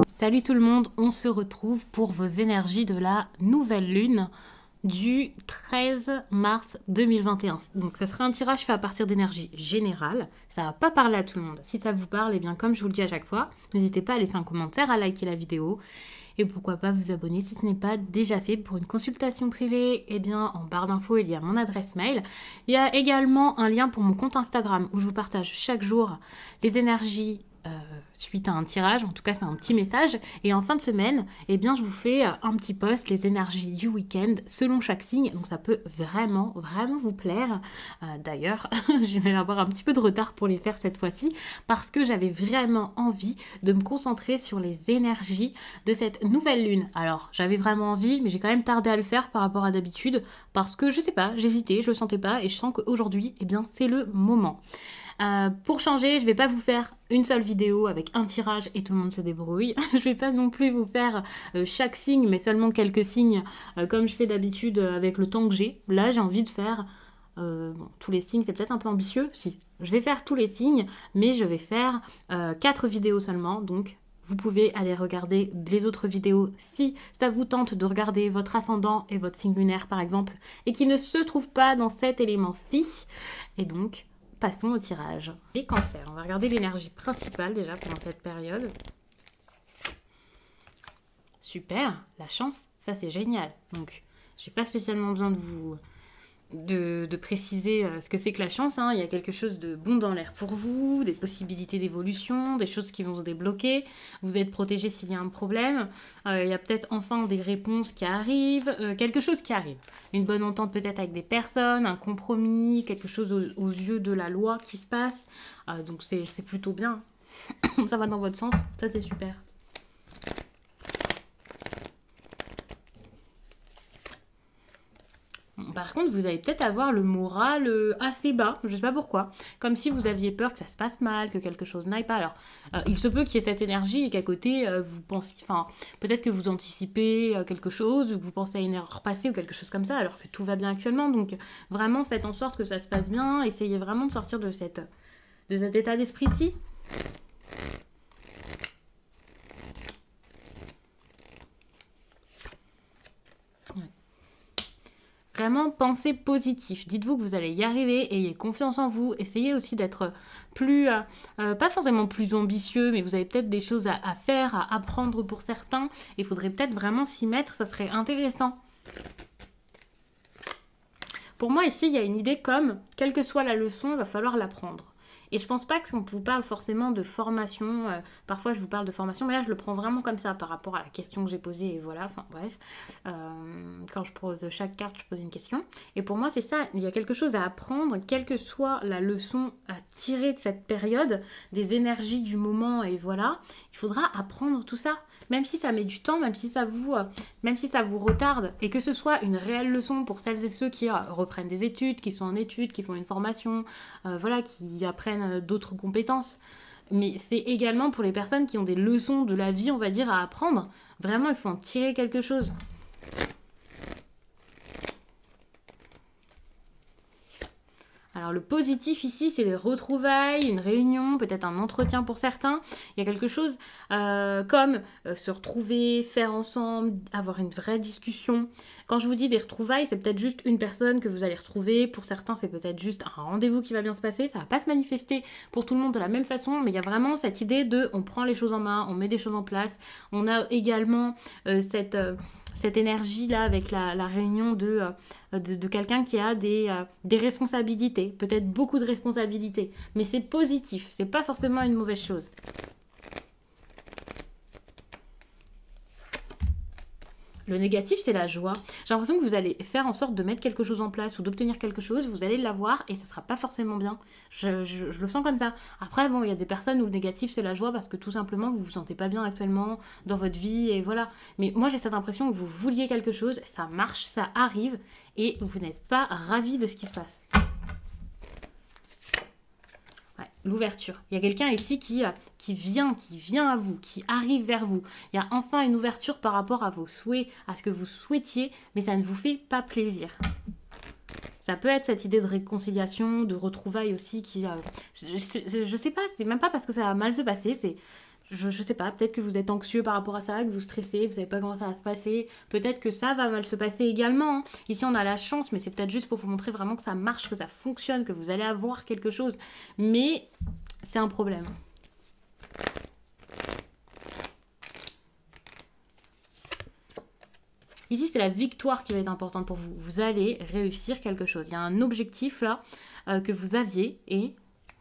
Salut tout le monde, on se retrouve pour vos énergies de la nouvelle lune du 13 mars 2021. Donc ça sera un tirage fait à partir d'énergie générale, ça va pas parler à tout le monde. Si ça vous parle, et bien comme je vous le dis à chaque fois, n'hésitez pas à laisser un commentaire, à liker la vidéo et pourquoi pas vous abonner si ce n'est pas déjà fait. Pour une consultation privée, eh bien en barre d'infos il y a mon adresse mail. Il y a également un lien pour mon compte Instagram où je vous partage chaque jour les énergies suite à un tirage, en tout cas c'est un petit message, et en fin de semaine, eh bien je vous fais un petit post, les énergies du week-end selon chaque signe, donc ça peut vraiment vous plaire. D'ailleurs, je vais avoir un petit peu de retard pour les faire cette fois-ci, parce que j'avais vraiment envie de me concentrer sur les énergies de cette nouvelle lune. Alors, j'avais vraiment envie, mais j'ai quand même tardé à le faire par rapport à d'habitude, parce que je sais pas, j'hésitais, je le sentais pas, et je sens qu'aujourd'hui, eh bien c'est le moment. Pour changer, je vais pas vous faire une seule vidéo avec un tirage et tout le monde se débrouille. Je vais pas non plus vous faire chaque signe, mais seulement quelques signes, comme je fais d'habitude avec le temps que j'ai. Là, j'ai envie de faire tous les signes, c'est peut-être un peu ambitieux. Si, je vais faire tous les signes, mais je vais faire 4 vidéos seulement, donc vous pouvez aller regarder les autres vidéos si ça vous tente de regarder votre ascendant et votre signe lunaire par exemple, et qui ne se trouvent pas dans cet élément-ci. Et donc, passons au tirage. Les cancers, on va regarder l'énergie principale déjà pendant cette période. Super, la chance, ça c'est génial. Donc, j'ai pas spécialement besoin de vous de préciser ce que c'est que la chance, hein. Il y a quelque chose de bon dans l'air pour vous, des possibilités d'évolution, des choses qui vont se débloquer, vous êtes protégé s'il y a un problème, il y a peut-être enfin des réponses qui arrivent, quelque chose qui arrive. Une bonne entente peut-être avec des personnes, un compromis, quelque chose aux yeux de la loi qui se passe, donc c'est plutôt bien. Ça va dans votre sens, ça c'est super. Par contre, vous allez peut-être avoir le moral assez bas, je sais pas pourquoi, comme si vous aviez peur que ça se passe mal, que quelque chose n'aille pas. Alors, il se peut qu'il y ait cette énergie et qu'à côté, vous pensez, enfin, peut-être que vous anticipez quelque chose, ou que vous pensez à une erreur passée ou quelque chose comme ça, alors que tout va bien actuellement. Donc, vraiment, faites en sorte que ça se passe bien, essayez vraiment de sortir de cet état d'esprit-ci. Vraiment, pensez positif. Dites-vous que vous allez y arriver, ayez confiance en vous. Essayez aussi d'être plus, pas forcément plus ambitieux, mais vous avez peut-être des choses à faire, à apprendre pour certains. Il faudrait peut-être vraiment s'y mettre, ça serait intéressant. Pour moi, ici, il y a une idée comme, quelle que soit la leçon, il va falloir l'apprendre. Et je pense pas qu'on vous parle forcément de formation. Parfois, je vous parle de formation, mais là, je le prends vraiment comme ça par rapport à la question que j'ai posée. Et voilà, enfin bref. Quand je pose chaque carte, je pose une question. Et pour moi, c'est ça. Il y a quelque chose à apprendre, quelle que soit la leçon à tirer de cette période, des énergies du moment. Et voilà, il faudra apprendre tout ça. Même si ça met du temps, même si ça vous retarde, et que ce soit une réelle leçon pour celles et ceux qui reprennent des études, qui sont en études, qui font une formation, voilà, qui apprennent d'autres compétences. Mais c'est également pour les personnes qui ont des leçons de la vie, on va dire, à apprendre. Vraiment, il faut en tirer quelque chose. Alors le positif ici, c'est les retrouvailles, une réunion, peut-être un entretien pour certains. Il y a quelque chose comme se retrouver, faire ensemble, avoir une vraie discussion. Quand je vous dis des retrouvailles, c'est peut-être juste une personne que vous allez retrouver. Pour certains, c'est peut-être juste un rendez-vous qui va bien se passer. Ça ne va pas se manifester pour tout le monde de la même façon, mais il y a vraiment cette idée de on prend les choses en main, on met des choses en place. On a également cette énergie-là avec la réunion de quelqu'un qui a des responsabilités, peut-être beaucoup de responsabilités. Mais c'est positif, c'est pas forcément une mauvaise chose. Le négatif, c'est la joie. J'ai l'impression que vous allez faire en sorte de mettre quelque chose en place ou d'obtenir quelque chose, vous allez l'avoir et ça sera pas forcément bien. Je le sens comme ça. Après, bon, il y a des personnes où le négatif, c'est la joie parce que tout simplement, vous vous sentez pas bien actuellement dans votre vie et voilà. Mais moi, j'ai cette impression que vous vouliez quelque chose, ça marche, ça arrive et vous n'êtes pas ravi de ce qui se passe. Ouais, l'ouverture. Il y a quelqu'un ici qui vient à vous, qui arrive vers vous. Il y a enfin une ouverture par rapport à vos souhaits, à ce que vous souhaitiez, mais ça ne vous fait pas plaisir. Ça peut être cette idée de réconciliation, de retrouvailles aussi qui... je sais pas, c'est même pas parce que ça va mal se passer, c'est... Je sais pas, peut-être que vous êtes anxieux par rapport à ça, que vous stressez, vous savez pas comment ça va se passer. Peut-être que ça va mal se passer également, hein. Ici, on a la chance, mais c'est peut-être juste pour vous montrer vraiment que ça marche, que ça fonctionne, que vous allez avoir quelque chose. Mais c'est un problème. Ici, c'est la victoire qui va être importante pour vous. Vous allez réussir quelque chose. Il y a un objectif là que vous aviez et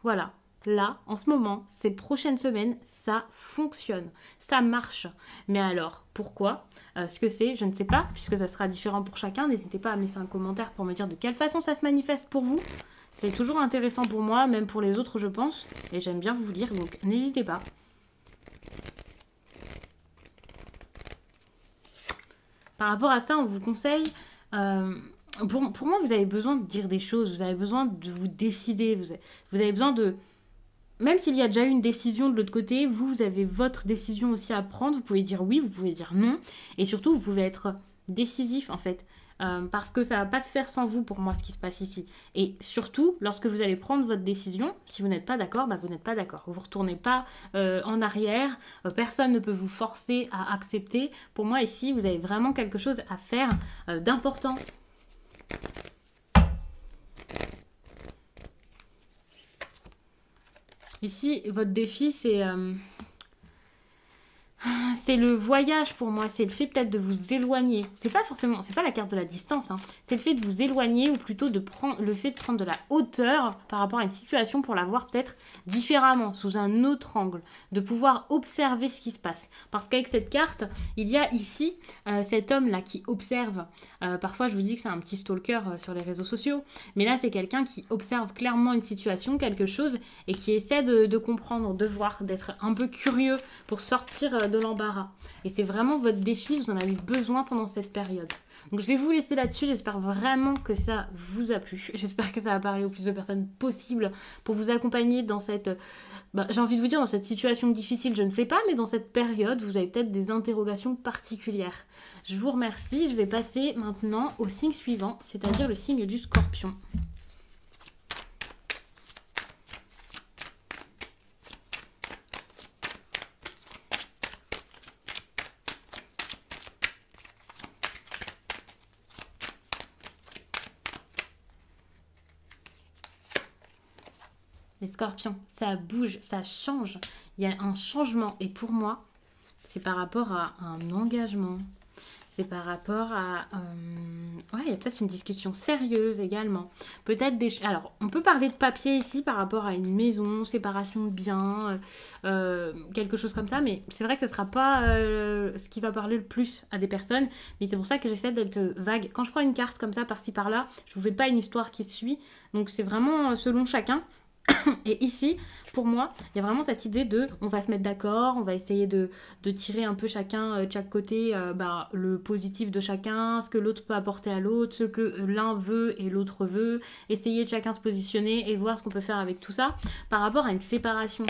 voilà. Là, en ce moment, ces prochaines semaines, ça fonctionne, ça marche. Mais alors, pourquoi ce que c'est, je ne sais pas, puisque ça sera différent pour chacun. N'hésitez pas à me laisser un commentaire pour me dire de quelle façon ça se manifeste pour vous. C'est toujours intéressant pour moi, même pour les autres, je pense. Et j'aime bien vous lire, donc n'hésitez pas. Par rapport à ça, on vous conseille... pour moi, vous avez besoin de dire des choses, vous avez besoin de vous décider, vous avez besoin de... Même s'il y a déjà eu une décision de l'autre côté, vous avez votre décision aussi à prendre. Vous pouvez dire oui, vous pouvez dire non. Et surtout, vous pouvez être décisif en fait. Parce que ça ne va pas se faire sans vous pour moi ce qui se passe ici. Et surtout, lorsque vous allez prendre votre décision, si vous n'êtes pas d'accord, bah, vous n'êtes pas d'accord. Vous ne retournez pas en arrière. Personne ne peut vous forcer à accepter. Pour moi ici, vous avez vraiment quelque chose à faire d'important. Ici, votre défi, c'est le voyage pour moi. C'est le fait peut-être de vous éloigner. C'est pas forcément, c'est pas la carte de la distance, hein. C'est le fait de vous éloigner ou plutôt le fait de prendre de la hauteur par rapport à une situation pour la voir peut-être différemment, sous un autre angle. De pouvoir observer ce qui se passe. Parce qu'avec cette carte, il y a ici cet homme-là qui observe. Parfois, je vous dis que c'est un petit stalker sur les réseaux sociaux. Mais là, c'est quelqu'un qui observe clairement une situation, quelque chose, et qui essaie de comprendre, de voir, d'être un peu curieux pour sortir de l'embarras. Et c'est vraiment votre défi, vous en avez besoin pendant cette période. Donc je vais vous laisser là-dessus, j'espère vraiment que ça vous a plu. J'espère que ça va parler au plus de personnes possible pour vous accompagner dans cette... j'ai envie de vous dire, dans cette situation difficile, je ne sais pas, mais dans cette période, vous avez peut-être des interrogations particulières. Je vous remercie, je vais passer maintenant au signe suivant, c'est-à-dire le signe du Scorpion. Les scorpions, ça bouge, ça change. Il y a un changement. Et pour moi, c'est par rapport à un engagement. C'est par rapport à... Ouais, il y a peut-être une discussion sérieuse également. Peut-être des... Alors, on peut parler de papier ici par rapport à une maison, séparation de biens, quelque chose comme ça. Mais c'est vrai que ce ne sera pas ce qui va parler le plus à des personnes. Mais c'est pour ça que j'essaie d'être vague. Quand je prends une carte comme ça, par-ci, par-là, je ne vous fais pas une histoire qui suit. Donc, c'est vraiment selon chacun. Et ici, pour moi, il y a vraiment cette idée de on va se mettre d'accord, on va essayer de tirer un peu chacun de chaque côté le positif de chacun, ce que l'autre peut apporter à l'autre, ce que l'un veut et l'autre veut, essayer de chacun se positionner et voir ce qu'on peut faire avec tout ça par rapport à une séparation.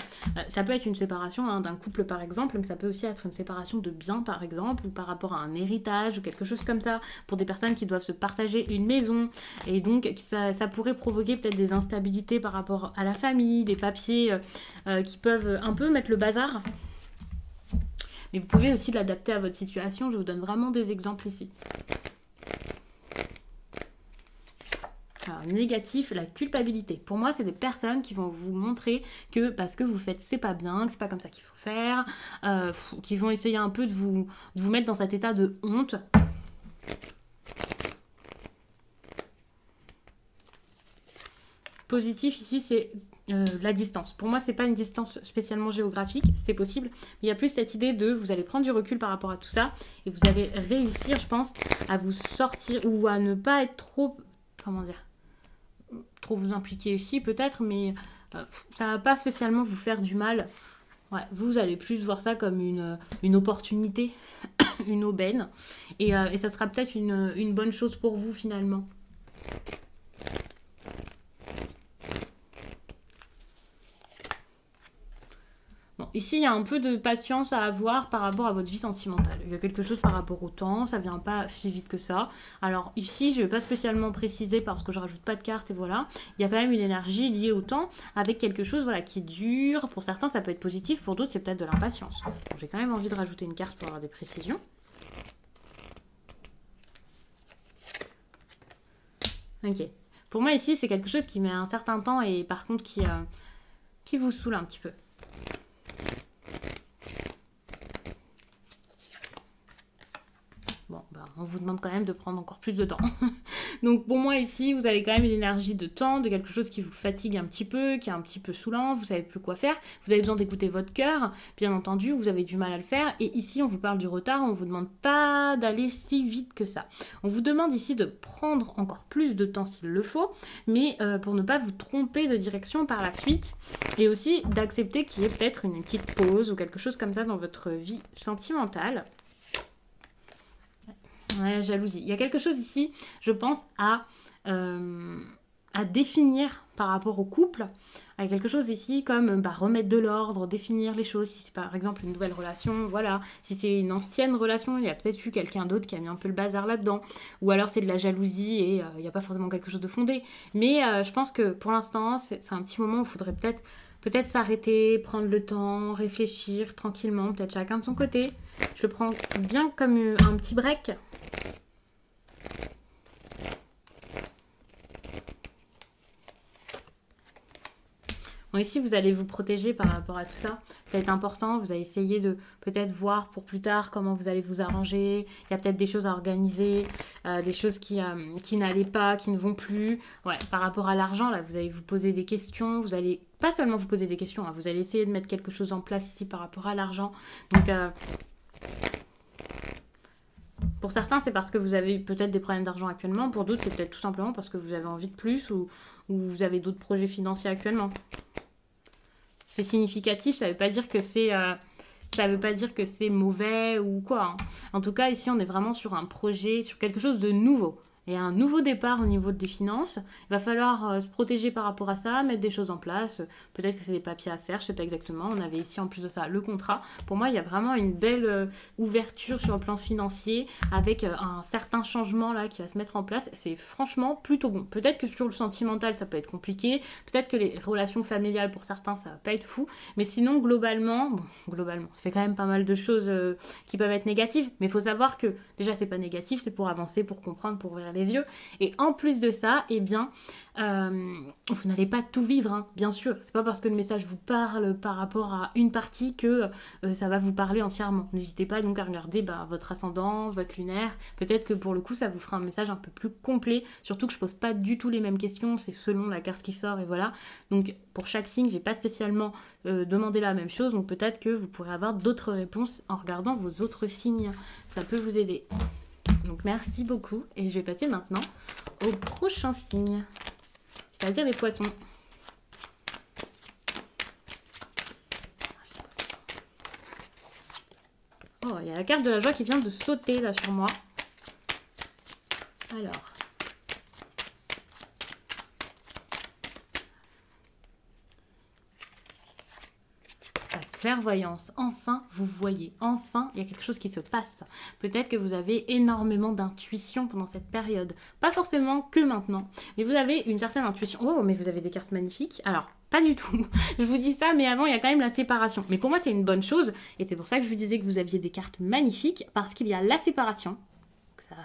Ça peut être une séparation d'un couple par exemple, mais ça peut aussi être une séparation de biens par exemple, ou par rapport à un héritage ou quelque chose comme ça, pour des personnes qui doivent se partager une maison, et donc ça pourrait provoquer peut-être des instabilités par rapport à la famille, des papiers qui peuvent un peu mettre le bazar. Mais vous pouvez aussi l'adapter à votre situation. Je vous donne vraiment des exemples ici. Alors, négatif, la culpabilité. Pour moi, c'est des personnes qui vont vous montrer que parce que vous faites c'est pas bien, que c'est pas comme ça qu'il faut faire, qui vont essayer un peu de vous mettre dans cet état de honte. Positif ici, c'est la distance. Pour moi, c'est pas une distance spécialement géographique, c'est possible. Mais il y a plus cette idée de vous allez prendre du recul par rapport à tout ça et vous allez réussir, je pense, à vous sortir ou à ne pas être trop, comment dire, trop vous impliquer aussi peut-être, mais ça va pas spécialement vous faire du mal. Ouais, vous allez plus voir ça comme une opportunité, une aubaine, et ça sera peut-être une bonne chose pour vous finalement. Bon, ici, il y a un peu de patience à avoir par rapport à votre vie sentimentale. Il y a quelque chose par rapport au temps, ça vient pas si vite que ça. Alors ici, je ne vais pas spécialement préciser parce que je rajoute pas de cartes et voilà. Il y a quand même une énergie liée au temps avec quelque chose voilà, qui dure. Pour certains, ça peut être positif, pour d'autres, c'est peut-être de l'impatience. Bon, j'ai quand même envie de rajouter une carte pour avoir des précisions. Ok. Pour moi, ici, c'est quelque chose qui met un certain temps et par contre qui vous saoule un petit peu. Bon, bah, on vous demande quand même de prendre encore plus de temps. Donc pour moi ici, vous avez quand même une énergie de temps, de quelque chose qui vous fatigue un petit peu, qui est un petit peu saoulant, vous savez plus quoi faire, vous avez besoin d'écouter votre cœur, bien entendu, vous avez du mal à le faire. Et ici, on vous parle du retard, on vous demande pas d'aller si vite que ça. On vous demande ici de prendre encore plus de temps s'il le faut, mais pour ne pas vous tromper de direction par la suite. Et aussi d'accepter qu'il y ait peut-être une petite pause ou quelque chose comme ça dans votre vie sentimentale. Ouais, jalousie. Il y a quelque chose ici, je pense, à définir par rapport au couple. Il y a quelque chose ici comme remettre de l'ordre, définir les choses. Si c'est par exemple une nouvelle relation, voilà. Si c'est une ancienne relation, il y a peut-être eu quelqu'un d'autre qui a mis un peu le bazar là-dedans. Ou alors c'est de la jalousie et il n'y a pas forcément quelque chose de fondé. Mais je pense que pour l'instant, c'est un petit moment où il faudrait peut-être s'arrêter, prendre le temps, réfléchir tranquillement, peut-être chacun de son côté. Je le prends bien comme un petit break. Bon, ici, vous allez vous protéger par rapport à tout ça. Ça va être important. Vous allez essayer de peut-être voir pour plus tard comment vous allez vous arranger. Il y a peut-être des choses à organiser, des choses qui n'allaient pas, qui ne vont plus. Ouais, par rapport à l'argent, là, vous allez vous poser des questions. Vous allez pas seulement vous poser des questions, hein, vous allez essayer de mettre quelque chose en place ici par rapport à l'argent. Donc, pour certains, c'est parce que vous avez peut-être des problèmes d'argent actuellement. Pour d'autres, c'est peut-être tout simplement parce que vous avez envie de plus ou vous avez d'autres projets financiers actuellement. C'est significatif, ça ne veut pas dire que c'est mauvais ou quoi. Hein. En tout cas, ici, on est vraiment sur un projet, sur quelque chose de nouveau. Et un nouveau départ au niveau des finances. Il va falloir se protéger par rapport à ça, mettre des choses en place. Peut-être que c'est des papiers à faire, je ne sais pas exactement. On avait ici en plus de ça le contrat. Pour moi, il y a vraiment une belle ouverture sur le plan financier avec un certain changement là qui va se mettre en place. C'est franchement plutôt bon. Peut-être que sur le sentimental, ça peut être compliqué. Peut-être que les relations familiales pour certains, ça va pas être fou. Mais sinon, globalement, ça fait quand même pas mal de choses qui peuvent être négatives. Mais il faut savoir que déjà, c'est pas négatif, c'est pour avancer, pour comprendre, pour ouvrir les yeux. Et en plus de ça, eh bien, vous n'allez pas tout vivre, hein, bien sûr. C'est pas parce que le message vous parle par rapport à une partie que ça va vous parler entièrement. N'hésitez pas donc à regarder votre ascendant, votre lunaire. Peut-être que pour le coup, ça vous fera un message un peu plus complet. Surtout que je pose pas du tout les mêmes questions. C'est selon la carte qui sort et voilà. Donc pour chaque signe, j'ai pas spécialement demandé la même chose. Donc peut-être que vous pourrez avoir d'autres réponses en regardant vos autres signes. Ça peut vous aider. Donc merci beaucoup et je vais passer maintenant au prochain signe, c'est-à-dire les poissons. Oh, il y a la carte de la joie qui vient de sauter là sur moi. Alors. Clairvoyance, enfin vous voyez, enfin il y a quelque chose qui se passe. Peut-être que vous avez énormément d'intuition pendant cette période, pas forcément que maintenant, mais vous avez une certaine intuition. Oh, mais vous avez des cartes magnifiques. Alors, pas du tout, je vous dis ça, mais avant il y a quand même la séparation. Mais pour moi c'est une bonne chose, et c'est pour ça que je vous disais que vous aviez des cartes magnifiques, parce qu'il y a la séparation.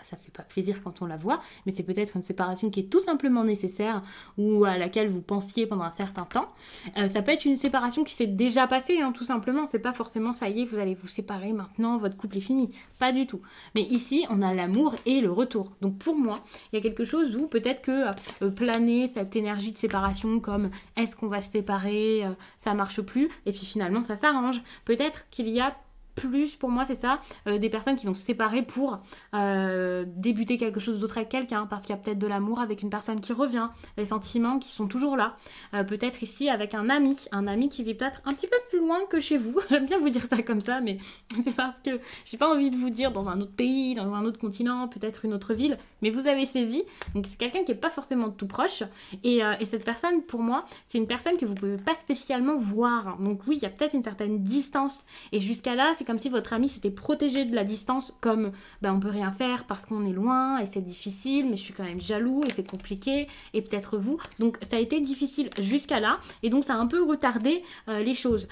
Ça fait pas plaisir quand on la voit, mais c'est peut-être une séparation qui est tout simplement nécessaire ou à laquelle vous pensiez pendant un certain temps. Ça peut être une séparation qui s'est déjà passée, hein, tout simplement. C'est pas forcément ça y est, vous allez vous séparer maintenant, votre couple est fini. Pas du tout. Mais ici, on a l'amour et le retour. Donc pour moi, il y a quelque chose où peut-être que planer cette énergie de séparation comme est-ce qu'on va se séparer, ça marche plus, et puis finalement ça s'arrange. Peut-être qu'il y a plus, pour moi c'est ça, des personnes qui vont se séparer pour débuter quelque chose d'autre avec quelqu'un, parce qu'il y a peut-être de l'amour avec une personne qui revient, les sentiments qui sont toujours là, peut-être ici avec un ami qui vit peut-être un petit peu plus loin que chez vous, j'aime bien vous dire ça comme ça, mais c'est parce que j'ai pas envie de vous dire dans un autre pays, dans un autre continent, peut-être une autre ville, mais vous avez saisi. Donc c'est quelqu'un qui n'est pas forcément tout proche. Et cette personne, pour moi, c'est une personne que vous ne pouvez pas spécialement voir. Donc oui, il y a peut-être une certaine distance. Et jusqu'à là, c'est comme si votre ami s'était protégé de la distance, comme ben, on peut rien faire parce qu'on est loin et c'est difficile, mais je suis quand même jaloux et c'est compliqué, et peut-être vous. Donc ça a été difficile jusqu'à là. Et donc ça a un peu retardé les choses.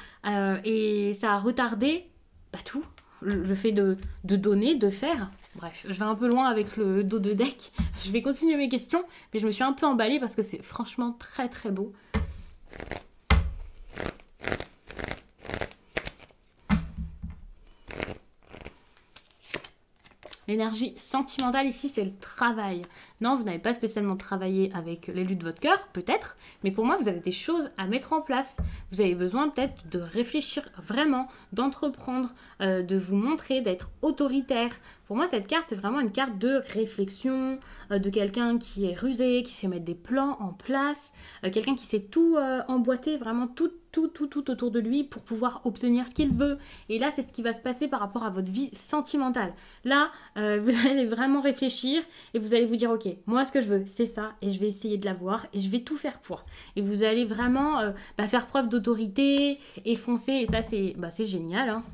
Et ça a retardé tout. Le fait de donner, de faire. Bref, je vais un peu loin avec le dos de deck. Je vais continuer mes questions, mais je me suis un peu emballée parce que c'est franchement très très beau. L'énergie sentimentale ici, c'est le travail. Non, vous n'avez pas spécialement travaillé avec l'élu de votre cœur, peut-être, mais pour moi, vous avez des choses à mettre en place. Vous avez besoin peut-être de réfléchir vraiment, d'entreprendre, de vous montrer, d'être autoritaire. Pour moi, cette carte, c'est vraiment une carte de réflexion, de quelqu'un qui est rusé, qui sait mettre des plans en place, quelqu'un qui sait tout emboîter, vraiment tout autour de lui pour pouvoir obtenir ce qu'il veut. Et là, c'est ce qui va se passer par rapport à votre vie sentimentale. Là, vous allez vraiment réfléchir et vous allez vous dire, ok, moi, ce que je veux, c'est ça, et je vais essayer de l'avoir, et je vais tout faire pour. Et vous allez vraiment faire preuve d'autorité et foncer, et ça, c'est génial, hein.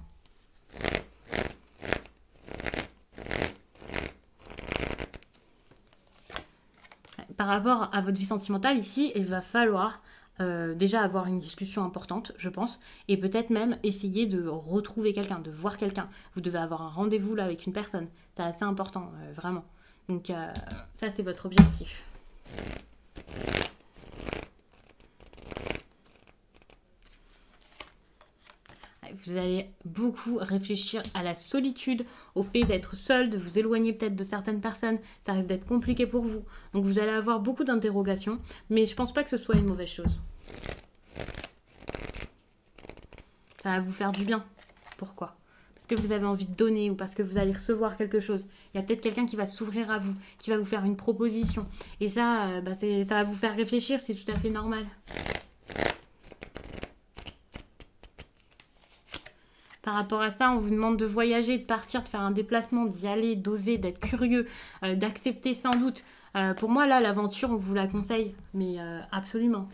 Par rapport à votre vie sentimentale, ici, il va falloir déjà avoir une discussion importante, je pense, et peut-être même essayer de retrouver quelqu'un, de voir quelqu'un. Vous devez avoir un rendez-vous là avec une personne. C'est assez important, vraiment. Donc ça, c'est votre objectif. Vous allez beaucoup réfléchir à la solitude, au fait d'être seul, de vous éloigner peut-être de certaines personnes. Ça risque d'être compliqué pour vous. Donc vous allez avoir beaucoup d'interrogations, mais je pense pas que ce soit une mauvaise chose. Ça va vous faire du bien. Pourquoi ? Parce que vous avez envie de donner ou parce que vous allez recevoir quelque chose. Il y a peut-être quelqu'un qui va s'ouvrir à vous, qui va vous faire une proposition. Et ça, ça va vous faire réfléchir, c'est tout à fait normal. Par rapport à ça, on vous demande de voyager, de partir, de faire un déplacement, d'y aller, d'oser, d'être curieux, d'accepter sans doute. Pour moi, là, l'aventure, on vous la conseille, mais absolument.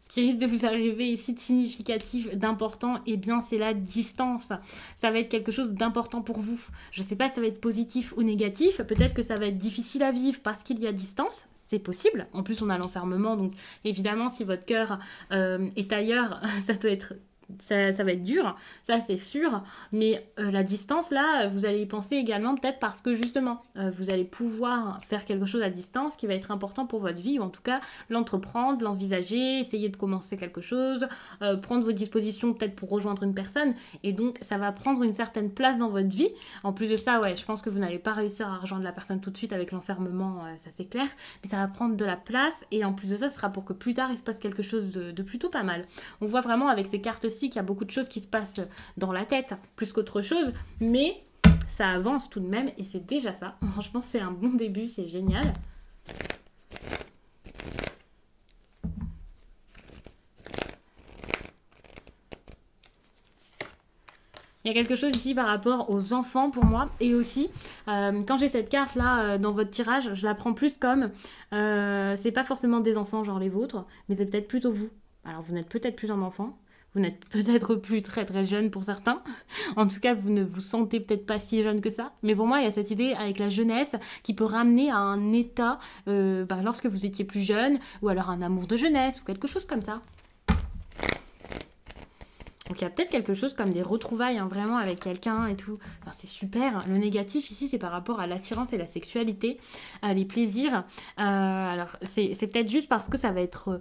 Ce qui risque de vous arriver ici de significatif, d'important, eh bien, c'est la distance. Ça va être quelque chose d'important pour vous. Je ne sais pas si ça va être positif ou négatif. Peut-être que ça va être difficile à vivre parce qu'il y a distance. C'est possible. En plus, on a l'enfermement. Donc, évidemment, si votre cœur est ailleurs, ça doit être... Ça va être dur, ça c'est sûr, mais la distance là, vous allez y penser également peut-être parce que justement, vous allez pouvoir faire quelque chose à distance qui va être important pour votre vie, ou en tout cas l'entreprendre, l'envisager, essayer de commencer quelque chose, prendre vos dispositions peut-être pour rejoindre une personne, et donc ça va prendre une certaine place dans votre vie. En plus de ça, ouais, je pense que vous n'allez pas réussir à rejoindre la personne tout de suite avec l'enfermement, ça c'est clair, mais ça va prendre de la place, et en plus de ça, ce sera pour que plus tard il se passe quelque chose de plutôt pas mal. On voit vraiment avec ces cartes qu'il y a beaucoup de choses qui se passent dans la tête plus qu'autre chose, mais ça avance tout de même et c'est déjà ça. Franchement, c'est un bon début, c'est génial. Il y a quelque chose ici par rapport aux enfants pour moi, et aussi quand j'ai cette carte là dans votre tirage, je la prends plus comme c'est pas forcément des enfants genre les vôtres, mais c'est peut-être plutôt vous. Alors vous n'êtes peut-être plus un enfant. Vous n'êtes peut-être plus très très jeune pour certains. En tout cas, vous ne vous sentez peut-être pas si jeune que ça. Mais pour moi, il y a cette idée avec la jeunesse qui peut ramener à un état lorsque vous étiez plus jeune, ou alors un amour de jeunesse, ou quelque chose comme ça. Donc il y a peut-être quelque chose comme des retrouvailles vraiment avec quelqu'un et tout. Enfin, c'est super. Le négatif ici, c'est par rapport à l'attirance et la sexualité, les plaisirs. Alors c'est peut-être juste parce que ça va être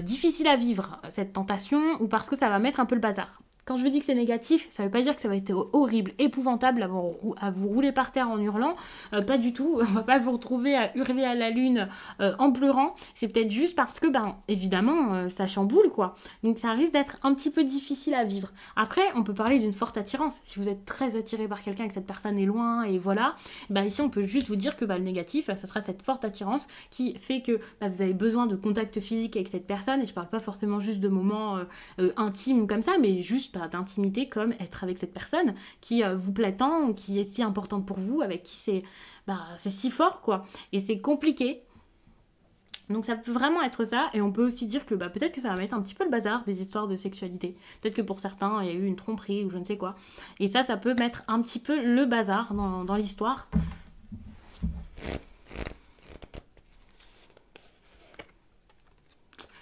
difficile à vivre, cette tentation, ou parce que ça va mettre un peu le bazar. Quand je vous dis que c'est négatif, ça ne veut pas dire que ça va être horrible, épouvantable à vous rouler par terre en hurlant. Pas du tout. On ne va pas vous retrouver à hurler à la lune en pleurant. C'est peut-être juste parce que, évidemment, ça chamboule, quoi. Donc ça risque d'être un petit peu difficile à vivre. Après, on peut parler d'une forte attirance. Si vous êtes très attiré par quelqu'un et que cette personne est loin, et voilà, ici on peut juste vous dire que le négatif, ça sera cette forte attirance qui fait que vous avez besoin de contact physique avec cette personne. Et je ne parle pas forcément juste de moments intimes comme ça, mais juste sphère d'intimité comme être avec cette personne qui vous plaît tant, ou qui est si importante pour vous, avec qui c'est si fort, quoi. Et c'est compliqué. Donc ça peut vraiment être ça, et on peut aussi dire que peut-être que ça va mettre un petit peu le bazar des histoires de sexualité. Peut-être que pour certains, il y a eu une tromperie ou je ne sais quoi. Et ça peut mettre un petit peu le bazar dans l'histoire.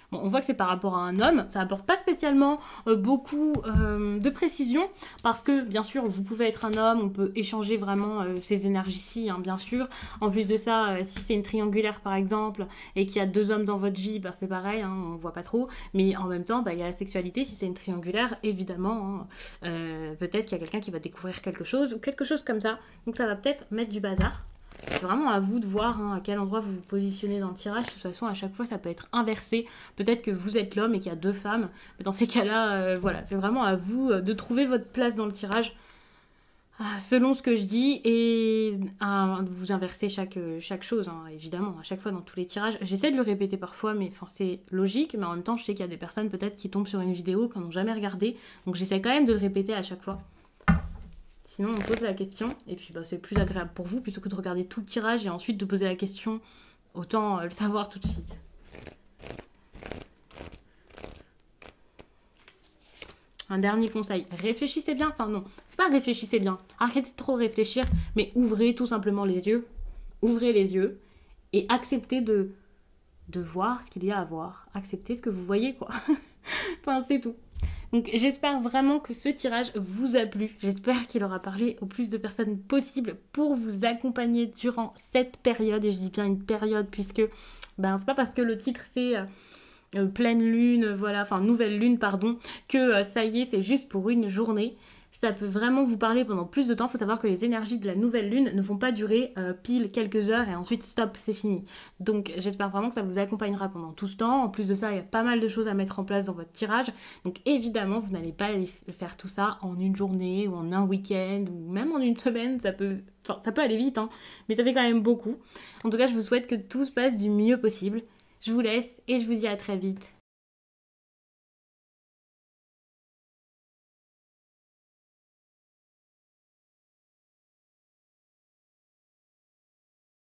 Bon, on voit que c'est par rapport à un homme, ça apporte pas spécialement beaucoup de précision, parce que bien sûr vous pouvez être un homme, on peut échanger vraiment ces énergies-ci, hein, bien sûr. En plus de ça, si c'est une triangulaire par exemple, et qu'il y a 2 hommes dans votre vie, c'est pareil, hein, on voit pas trop, mais en même temps, il y a la sexualité, si c'est une triangulaire, évidemment, hein, peut-être qu'il y a quelqu'un qui va découvrir quelque chose, ou quelque chose comme ça, donc ça va peut-être mettre du bazar. C'est vraiment à vous de voir à quel endroit vous vous positionnez dans le tirage. De toute façon, à chaque fois, ça peut être inversé. Peut-être que vous êtes l'homme et qu'il y a 2 femmes. Mais dans ces cas-là, voilà, c'est vraiment à vous de trouver votre place dans le tirage selon ce que je dis et vous inversez chaque chose, hein, évidemment, à chaque fois dans tous les tirages. J'essaie de le répéter parfois, mais c'est logique. Mais en même temps, je sais qu'il y a des personnes peut-être qui tombent sur une vidéo qui n'ont jamais regardé. Donc j'essaie quand même de le répéter à chaque fois. Sinon, on pose la question, et puis c'est plus agréable pour vous, plutôt que de regarder tout le tirage et ensuite de poser la question, autant le savoir tout de suite. Un dernier conseil, réfléchissez bien, enfin non, c'est pas réfléchissez bien, arrêtez de trop réfléchir, mais ouvrez tout simplement les yeux, et acceptez de voir ce qu'il y a à voir, acceptez ce que vous voyez, quoi. Enfin, c'est tout. Donc j'espère vraiment que ce tirage vous a plu, j'espère qu'il aura parlé au plus de personnes possible pour vous accompagner durant cette période, et je dis bien une période puisque c'est pas parce que le titre c'est pleine lune, voilà, enfin nouvelle lune pardon, que ça y est c'est juste pour une journée. Ça peut vraiment vous parler pendant plus de temps. Il faut savoir que les énergies de la nouvelle lune ne vont pas durer pile quelques heures et ensuite stop, c'est fini. Donc j'espère vraiment que ça vous accompagnera pendant tout ce temps. En plus de ça, il y a pas mal de choses à mettre en place dans votre tirage. Donc évidemment, vous n'allez pas faire tout ça en une journée ou en un week-end ou même en une semaine. Ça peut aller vite, hein, mais ça fait quand même beaucoup. En tout cas, je vous souhaite que tout se passe du mieux possible. Je vous laisse et je vous dis à très vite.